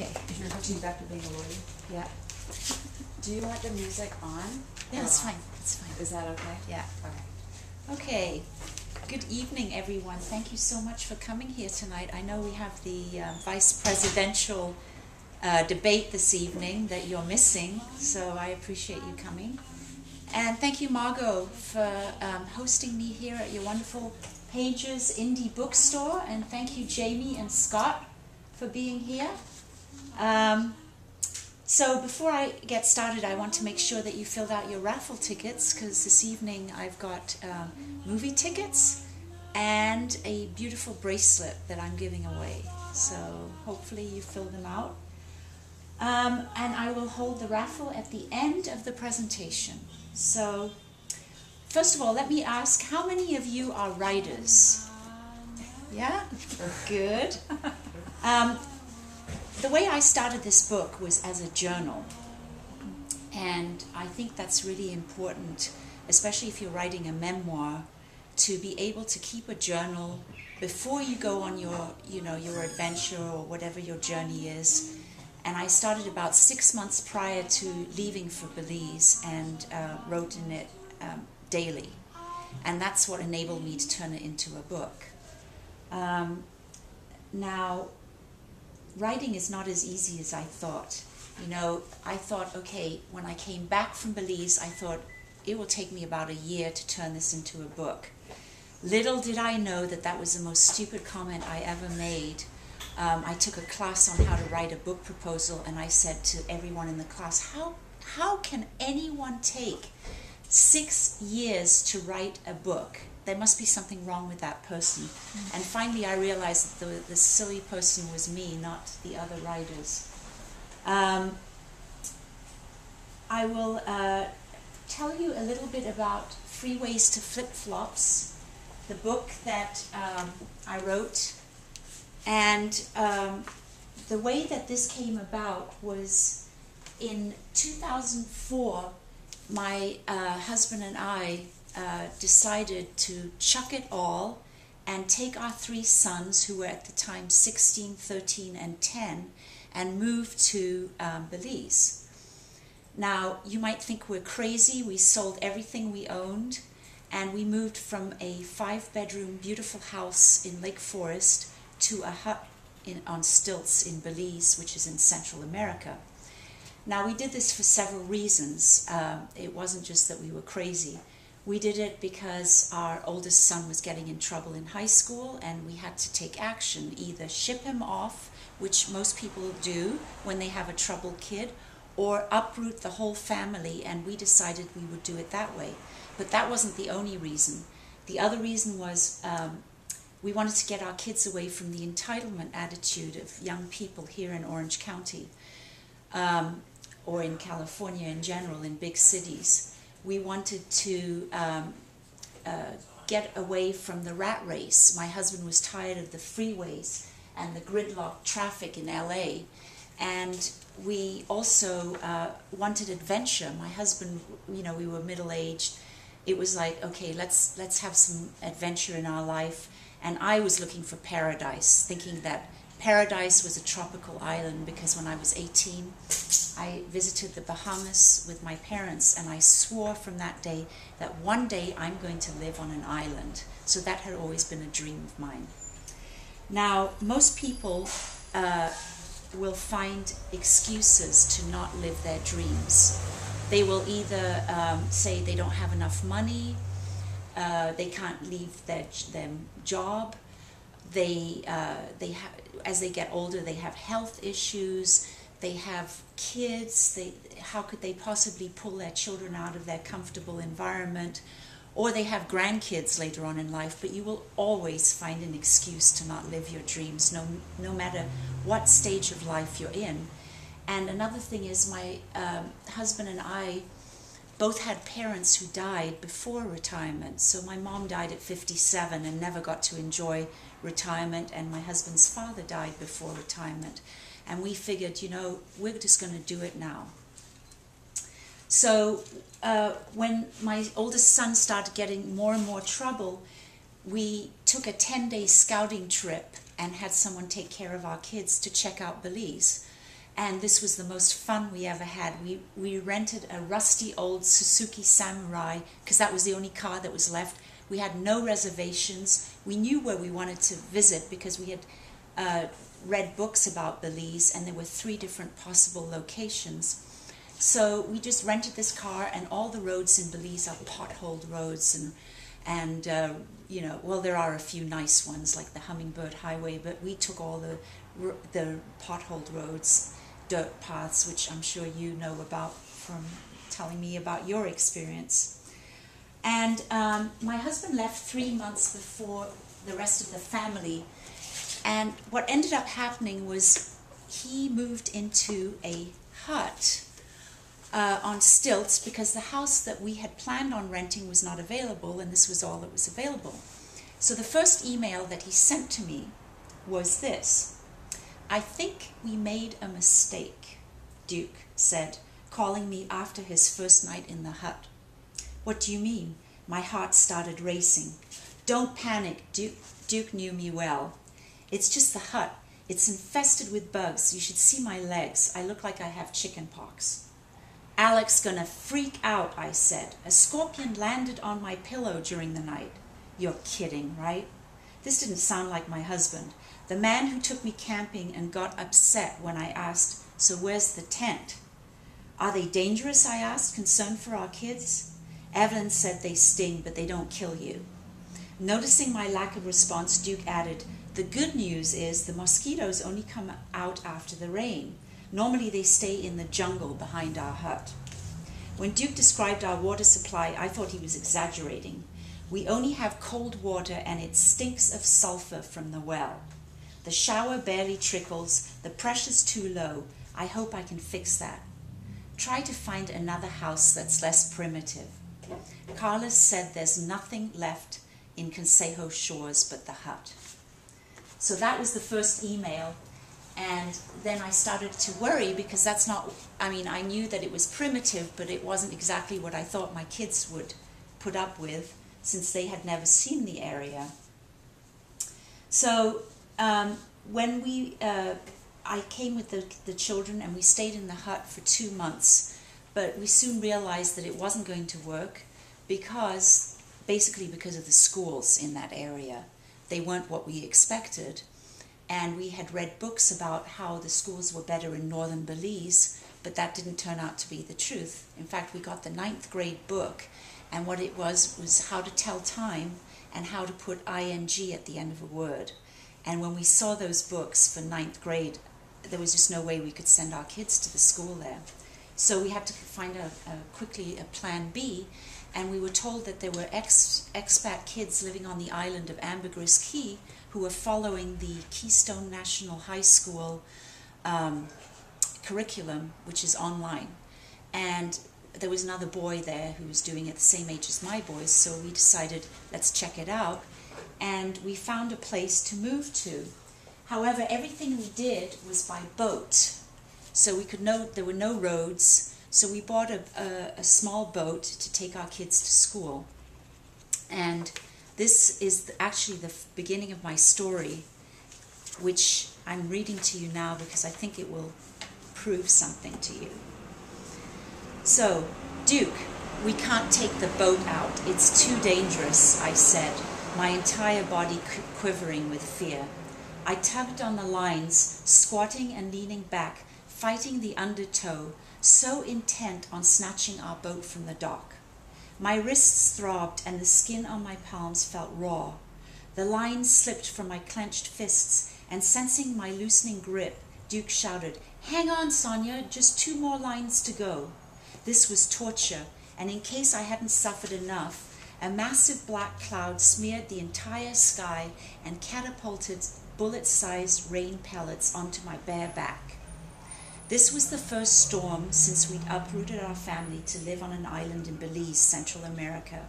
Okay. You're touching back to being a lawyer? Yeah. Do you want the music on? Yeah, it's fine. It's fine. Is that okay? Yeah. Okay. Okay. Good evening, everyone. Thank you so much for coming here tonight. I know we have the vice presidential debate this evening that you're missing, so I appreciate you coming. And thank you, Margot, for hosting me here at your wonderful Pages Indie Bookstore. And thank you, Jamie and Scott, for being here. So before I get started, I want to make sure that you filled out your raffle tickets, because this evening I've got movie tickets and a beautiful bracelet that I'm giving away. So hopefully you fill them out. And I will hold the raffle at the end of the presentation. So first of all, let me ask, how many of you are writers? Yeah? Good. The way I started this book was as a journal, and I think that's really important, especially if you're writing a memoir, to be able to keep a journal before you go on your adventure or whatever your journey is. And I started about 6 months prior to leaving for Belize and wrote in it daily, and that's what enabled me to turn it into a book. Now, writing is not as easy as I thought. I thought, okay, when I came back from Belize, I thought it will take me about a year to turn this into a book. Little did I know that that was the most stupid comment I ever made. I took a class on how to write a book proposal, and I said to everyone in the class, how can anyone take 6 years to write a book? There must be something wrong with that person. Mm-hmm. And finally I realized that the silly person was me, not the other writers. I will tell you a little bit about Freeways to Flip-Flops, the book that I wrote. And the way that this came about was in 2004, my husband and I decided to chuck it all and take our 3 sons, who were at the time 16, 13, and 10, and move to Belize. Now, you might think we're crazy. We sold everything we owned, and we moved from a 5-bedroom beautiful house in Lake Forest to a hut on stilts in Belize, which is in Central America. Now, we did this for several reasons. It wasn't just that we were crazy. We did it because our oldest son was getting in trouble in high school, and we had to take action, either ship him off, which most people do when they have a troubled kid, or uproot the whole family, and we decided we would do it that way. But that wasn't the only reason. The other reason was we wanted to get our kids away from the entitlement attitude of young people here in Orange County, or in California in general, in big cities. We wanted to get away from the rat race. My husband was tired of the freeways and the gridlock traffic in LA. And we also wanted adventure. My husband, we were middle-aged. It was like, okay, let's have some adventure in our life. And I was looking for paradise, thinking that paradise was a tropical island, because when I was 18, I visited the Bahamas with my parents, and I swore from that day that one day I'm going to live on an island. So that had always been a dream of mine. Now, most people will find excuses to not live their dreams. They will either say they don't have enough money, they can't leave their job, as they get older, they have health issues, they have kids, how could they possibly pull their children out of their comfortable environment, or they have grandkids later on in life. But you will always find an excuse to not live your dreams, no matter what stage of life you're in. And another thing is, my husband and I both had parents who died before retirement. So my mom died at 57 and never got to enjoy retirement, and my husband's father died before retirement. And we figured, we're just going to do it now. So when my oldest son started getting more and more trouble, we took a 10-day scouting trip and had someone take care of our kids to check out Belize. and this was the most fun we ever had. We rented a rusty old Suzuki Samurai because that was the only car that was left. We had no reservations. We knew where we wanted to visit because we had read books about Belize, and there were 3 different possible locations. So we just rented this car, and all the roads in Belize are potholed roads, and you know, well, there are a few nice ones like the Hummingbird Highway, but we took all the potholed roads, dirt paths, which I'm sure you know about from telling me about your experience. And my husband left 3 months before the rest of the family, and what ended up happening was he moved into a hut on stilts because the house that we had planned on renting was not available, and this was all that was available. So the first email that he sent to me was this: "I think we made a mistake," Duke said, calling me after his first night in the hut. "What do you mean?" My heart started racing. "Don't panic," Duke knew me well. "It's just the hut. It's infested with bugs. You should see my legs. I look like I have chicken pox." "Alec's gonna freak out," I said. "A scorpion landed on my pillow during the night." "You're kidding, right?" This didn't sound like my husband, the man who took me camping and got upset when I asked, "So where's the tent?" "Are they dangerous?" I asked, concerned for our kids. "Evelyn said they sting, but they don't kill you." Noticing my lack of response, Duke added, "The good news is the mosquitoes only come out after the rain. Normally they stay in the jungle behind our hut." When Duke described our water supply, I thought he was exaggerating. "We only have cold water, and it stinks of sulfur from the well. The shower barely trickles. The pressure's too low. I hope I can fix that. Try to find another house that's less primitive. Carlos said there's nothing left in Consejo Shores but the hut." So that was the first email. And then I started to worry because that's not, I mean, I knew that it was primitive, but it wasn't exactly what I thought my kids would put up with since they had never seen the area. So when I came with the children, and we stayed in the hut for 2 months, but we soon realized that it wasn't going to work basically because of the schools in that area. They weren't what we expected. And we had read books about how the schools were better in northern Belize, but that didn't turn out to be the truth. In fact, we got the 9th grade book, and what it was how to tell time and how to put ing at the end of a word. And when we saw those books for 9th grade, there was just no way we could send our kids to the school there. So we had to find quickly a plan B, and we were told that there were expat kids living on the island of Ambergris Key who were following the Keystone National High School curriculum, which is online. And there was another boy there who was doing it the same age as my boys, so we decided, let's check it out. And we found a place to move to. However, everything we did was by boat. So there were no roads, so we bought a small boat to take our kids to school. And this is actually the beginning of my story, which I'm reading to you now because I think it will prove something to you. So, "Duke, we can't take the boat out. It's too dangerous," I said, my entire body quivering with fear. I tugged on the lines, squatting and leaning back, fighting the undertow, so intent on snatching our boat from the dock. My wrists throbbed and the skin on my palms felt raw. The lines slipped from my clenched fists, and sensing my loosening grip, Duke shouted, "Hang on, Sonia, just 2 more lines to go." This was torture, and in case I hadn't suffered enough, a massive black cloud smeared the entire sky and catapulted bullet-sized rain pellets onto my bare back. This was the first storm since we'd uprooted our family to live on an island in Belize, Central America.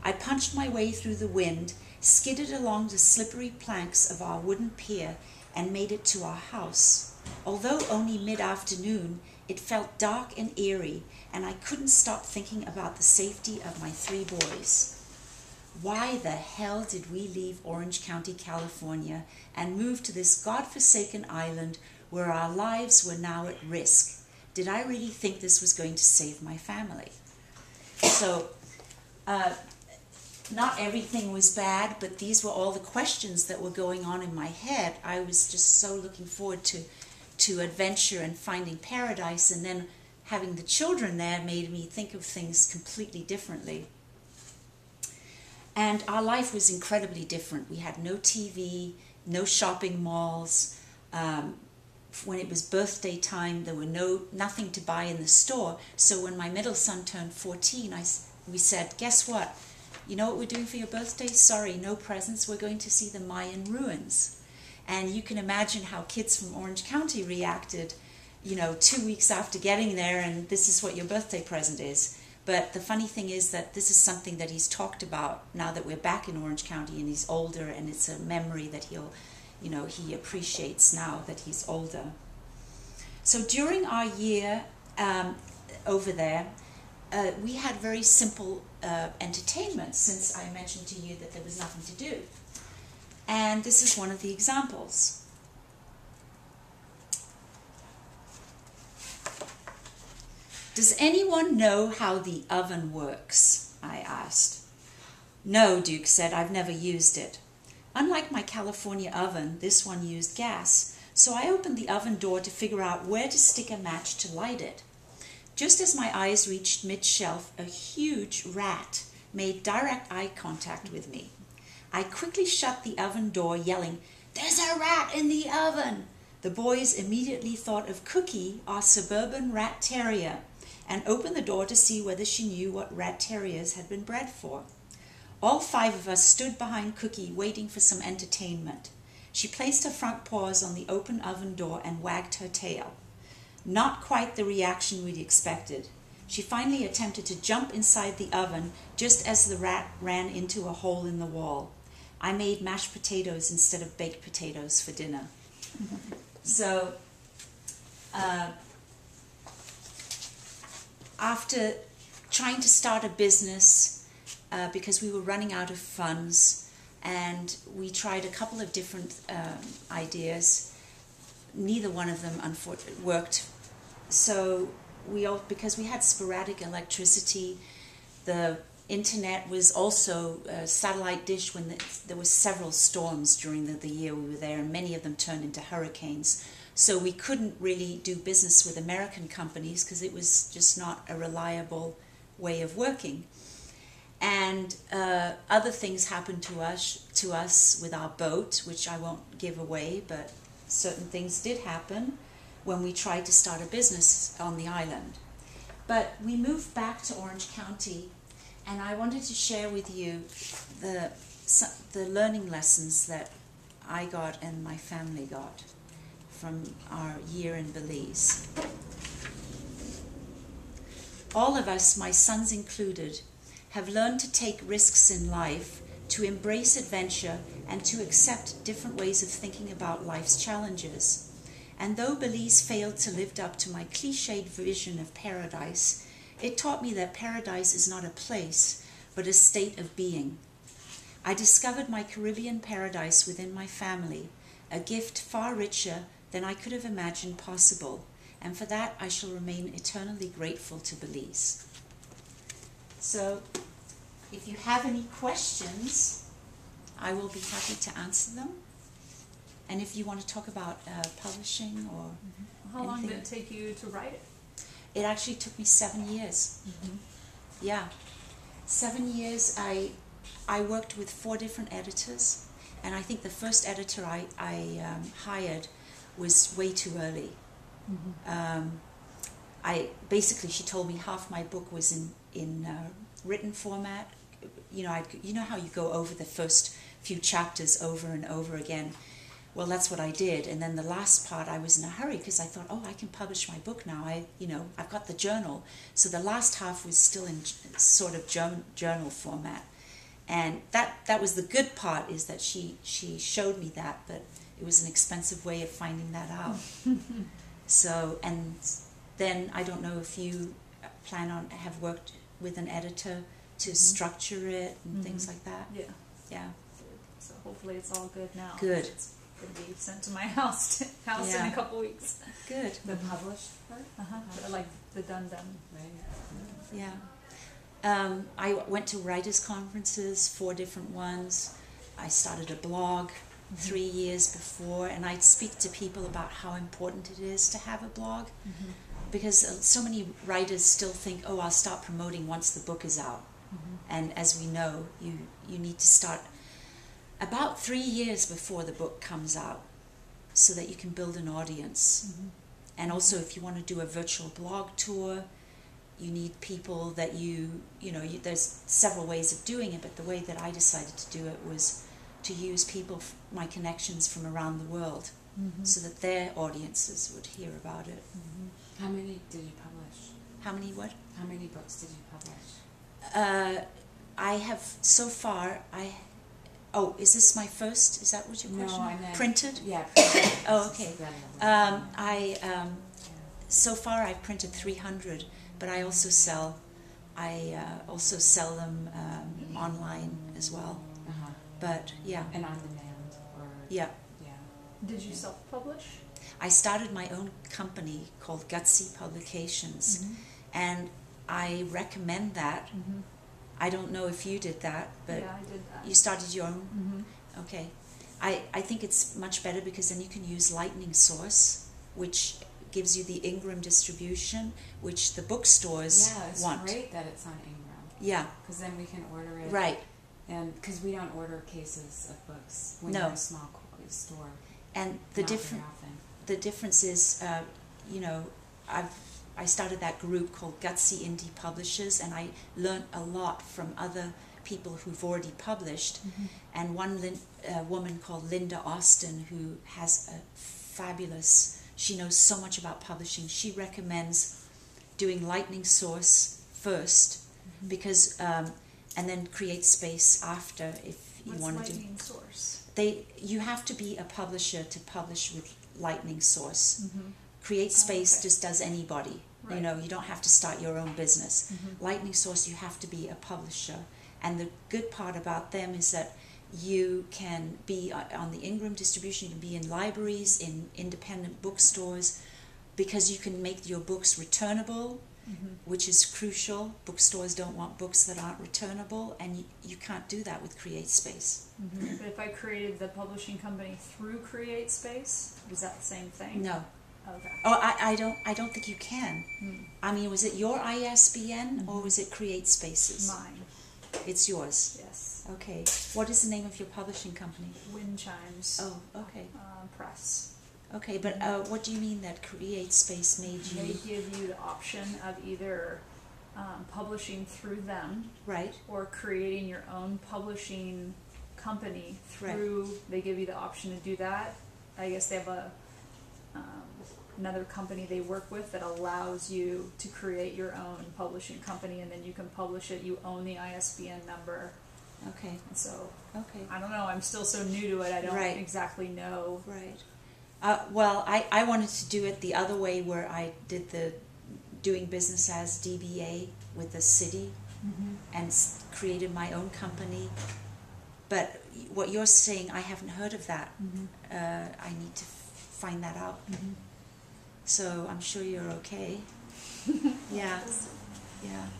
I punched my way through the wind, skidded along the slippery planks of our wooden pier, and made it to our house. Although only mid-afternoon, it felt dark and eerie, and I couldn't stop thinking about the safety of my 3 boys. Why the hell did we leave Orange County, California, and move to this godforsaken island where our lives were now at risk. Did I really think this was going to save my family? So, not everything was bad, but these were all the questions that were going on in my head. I was just so looking forward to adventure and finding paradise, and then having the children there made me think of things completely differently. And our life was incredibly different. We had no TV, no shopping malls. When it was birthday time, there were nothing to buy in the store. So when my middle son turned 14, we said, guess what? You know what we're doing for your birthday? Sorry, no presents. We're going to see the Mayan ruins. And you can imagine how kids from Orange County reacted, 2 weeks after getting there, and this is what your birthday present is. But the funny thing is that this is something that he's talked about now that we're back in Orange County and he's older, and it's a memory that he appreciates now that he's older. So during our year over there, we had very simple entertainment, since I mentioned to you that there was nothing to do. And this is one of the examples. Does anyone know how the oven works? I asked. No, Duke said, I've never used it. Unlike my California oven, this one used gas, so I opened the oven door to figure out where to stick a match to light it. Just as my eyes reached mid-shelf, a huge rat made direct eye contact with me. I quickly shut the oven door, yelling, "There's a rat in the oven!" The boys immediately thought of Cookie, our suburban rat terrier, and opened the door to see whether she knew what rat terriers had been bred for. All 5 of us stood behind Cookie, waiting for some entertainment. She placed her front paws on the open oven door and wagged her tail. Not quite the reaction we'd expected. She finally attempted to jump inside the oven just as the rat ran into a hole in the wall. I made mashed potatoes instead of baked potatoes for dinner. So, after trying to start a business, because we were running out of funds, and we tried a couple of different ideas, neither one of them worked. So because we had sporadic electricity, the internet was also a satellite dish when there were several storms during the year we were there, and many of them turned into hurricanes. So we couldn't really do business with American companies because it was just not a reliable way of working. And other things happened to us with our boat, which I won't give away, but certain things did happen when we tried to start a business on the island. But we moved back to Orange County, and I wanted to share with you the learning lessons that I got and my family got from our year in Belize. All of us, my sons included, have learned to take risks in life, to embrace adventure, and to accept different ways of thinking about life's challenges. And though Belize failed to live up to my cliched vision of paradise, it taught me that paradise is not a place, but a state of being. I discovered my Caribbean paradise within my family, a gift far richer than I could have imagined possible, and for that I shall remain eternally grateful to Belize. So, if you have any questions, I will be happy to answer them. And if you want to talk about publishing or How long did it take you to write it? It actually took me 7 years. Yeah. 7 years. I worked with 4 different editors, and I think the first editor I hired was way too early. She told me half my book was in written format. You know how you go over the first few chapters over and over again. Well, that's what I did, and then the last part I was in a hurry because I thought, I can publish my book now. I've got the journal, so the last half was still in sort of journal format, and that was the good part, is that she showed me that, but it was an expensive way of finding that out. So, and then I don't know if you have worked with an editor to structure it and things like that. Yeah. Yeah. So hopefully it's all good now. Good. It'll be sent to my house in Yeah. a couple weeks. Good. The published part? Like the done. Right. Yeah. I went to writers' conferences, 4 different ones. I started a blog 3 years before, and I'd speak to people about how important it is to have a blog, because so many writers still think, oh, I'll start promoting once the book is out. And as we know, you need to start about 3 years before the book comes out so that you can build an audience. And also, if you want to do a virtual blog tour, you need people that there's several ways of doing it, but the way that I decided to do it was to use people, my connections from around the world, so that their audiences would hear about it. How many did you publish? How many what? How many books did you publish? I have so far, oh, is this my first? Is that what your question? No, I meant... Printed? Yeah, printed. Oh, okay. So far I've printed 300, but I also sell them online as well. But yeah. And on demand, or... Yeah. Did you self-publish? I started my own company called Gutsy Publications, and I recommend that. I don't know if you did that, but yeah, I did that. you started your own? Okay. I think it's much better because then you can use Lightning Source, which gives you the Ingram distribution, which the bookstores want. Yeah, it's great that it's on Ingram. Yeah. Because then we can order it. Right. And because we don't order cases of books when No. you're a small store. And the difference is, I started that group called Gutsy Indie Publishers, and I learned a lot from other people who've already published. And one woman called Linda Austin, who has a fabulous, she knows so much about publishing. She recommends doing Lightning Source first, because and then Create Space after if you want to do. Lightning Source? You have to be a publisher to publish with Lightning Source. Create Space just does anybody. Right. You don't have to start your own business. Lightning Source, you have to be a publisher. And the good part about them is that you can be on the Ingram distribution, you can be in libraries, in independent bookstores, because you can make your books returnable, which is crucial. Bookstores don't want books that aren't returnable, and you can't do that with Create Space. But if I created the publishing company through Create Space, is that the same thing? No. Okay. Oh, I don't think you can. I mean, was it your ISBN or was it Create Spaces? Mine. It's yours. Yes. Okay. What is the name of your publishing company? Wind Chimes. Oh, okay. Press. Okay, but what do you mean that Create Space made They you... give you the option of either publishing through them, Right. or creating your own publishing company through. They give you the option to do that. I guess they have another company they work with that allows you to create your own publishing company, and then you can publish it. You own the ISBN number. Okay. And so Okay. I don't know. I'm still so new to it. I don't exactly know. Right. Well, I wanted to do it the other way, where I did the doing business as DBA with the city and created my own company. But what you're saying, I haven't heard of that. I need to find that out. So I'm sure you're okay. Yeah.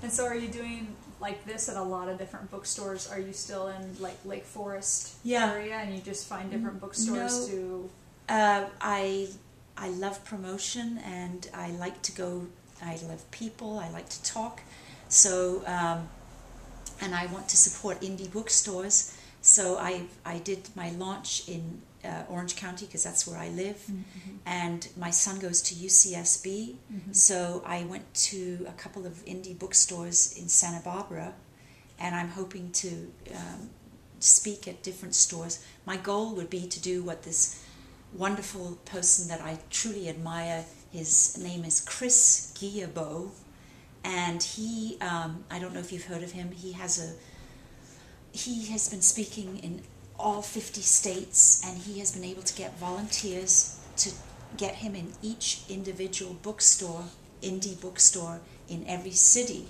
And so are you doing like this at a lot of different bookstores? Are you still in like Lake Forest area, and you just find different bookstores to... I love promotion, and I like to go, I love people, I like to talk. So, and I want to support indie bookstores. So I did my launch in Orange County, because that's where I live, and my son goes to UCSB, so I went to a couple of indie bookstores in Santa Barbara, and I'm hoping to speak at different stores. My goal would be to do what this wonderful person that I truly admire, his name is Chris Guillebeau, and he, I don't know if you've heard of him, he has been speaking in all 50 states, and he has been able to get volunteers to get him in each individual bookstore, indie bookstore in every city.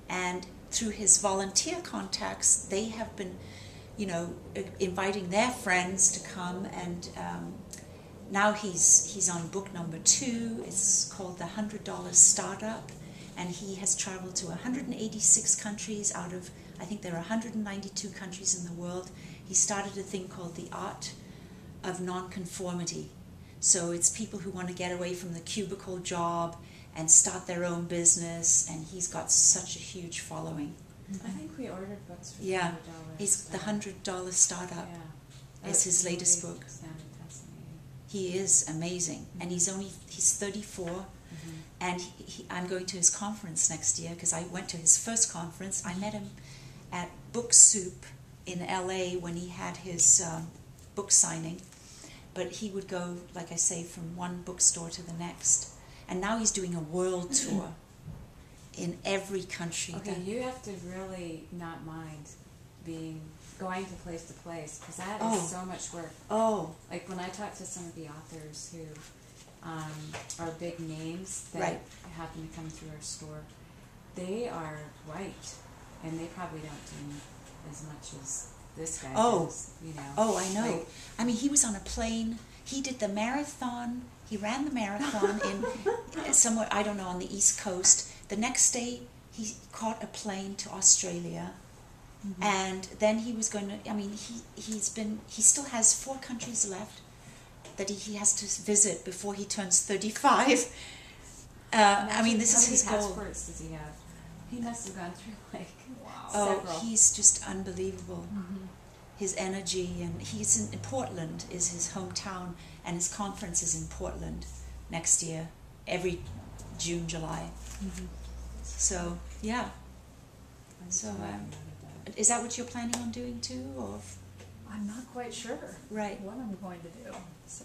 And through his volunteer contacts, they have been you know, inviting their friends to come, and now he's on book number 2. It's called The $100 Startup, and he has traveled to 186 countries out of, I think there are 192 countries in the world. He started a thing called the Art of Nonconformity. So it's people who want to get away from the cubicle job and start their own business, and he's got such a huge following. I think we ordered books for Yeah, $100. it's The $100 Startup. Yeah. Is his latest really book. sounded fascinating. He is amazing, and he's 34, and I'm going to his conference next year because I went to his first conference. I met him at Book Soup in LA when he had his book signing, but he would go, like I say, from one bookstore to the next, and now he's doing a world tour in every country. Okay, you have to really not mind going to place because that is so much work. Oh, Like when I talk to some of the authors who are big names that Right. happen to come through our store, they are white, and they probably don't do as much as this guy does. You know. Oh, I know. Like, I mean, he was on a plane. He did the marathon. He ran the marathon in somewhere, I don't know, on the East Coast. The next day, he caught a plane to Australia. And then he was going to, I mean, he still has 4 countries left that he has to visit before he turns 35. I mean, this is his how many goal. passports does he have? He must have gone through like Oh, several. he's just unbelievable. His energy, and he's in Portland is his hometown, and his conference is in Portland next year, every June, July. So yeah. So is that what you're planning on doing too, or I'm not quite sure right? what I'm going to do. So.